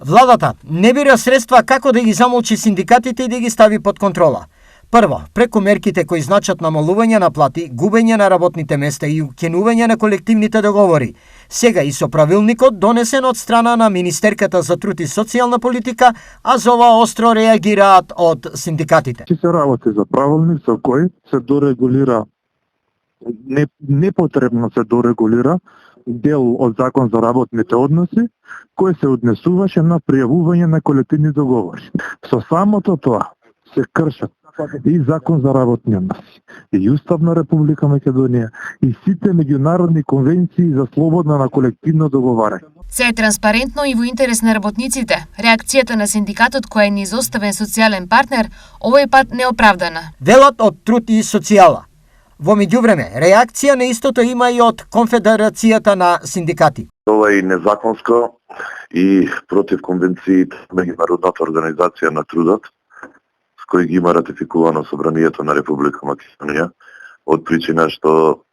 Владата не бира средства како да ги замолчи синдикатите и да ги стави под контрола. Прво, преку мерките кои значат намалување на плати, губење на работните места и укинување на колективните договори. Сега и со правилникот донесен од страна на Министерката за труд и социјална политика, а за ова остро реагираат од синдикатите. Ќе се работи за правилник со кој се дорегулира, непотребно се дорегулира дел од Закон за работните односи, кој се однесуваше на пријавување на колективни договори. Со самото тоа се кршат и Закон за работни односи, и Устав на Република Македонија, и сите меѓународни конвенции за слободно на колективно договарање. Се е транспарентно и во интерес на работниците. Реакцијата на синдикатот кој е неизоставен социјален партнер овој пат неоправдана. Велат од Труд и социјала. Во меѓувреме, реакција на истото има и од Конфедерацијата на синдикати. Ова е незаконско и против конвенциите на Меѓународната организација на трудот, с кој ги има ратификувано Собранието на Република Македонија, од причина што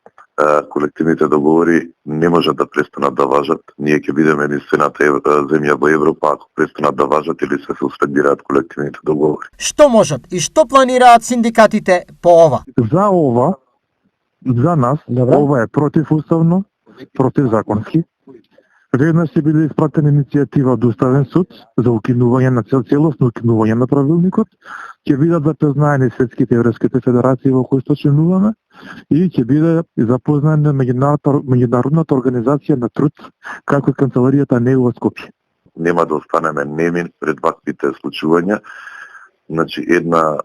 колективните договори не можат да престанат да важат. Ние ќе бидеме единствената земја во Европа ако престанат да важат или се суспендираат колективните договори. Што можат и што планираат синдикатите по ова? За нас, ова е противуставно, противзаконски. Веднаш ќе биде испратена иницијатива од Уставен суд за укинување на целосно укинување на правилникот, ќе бидат запознаени светските еврејските федерации во кои што членуваме и ќе биде запознаена Меѓународната организација на труд, како и канцеларијата НЕУ во Скопје. Нема да останеме неми пред ваквите случувања. Значи, една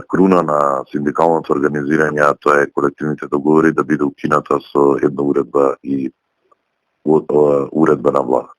круна на синдикалното организирање, а тоа е колективните договори, да биде укината со една уредба и уредба на влада.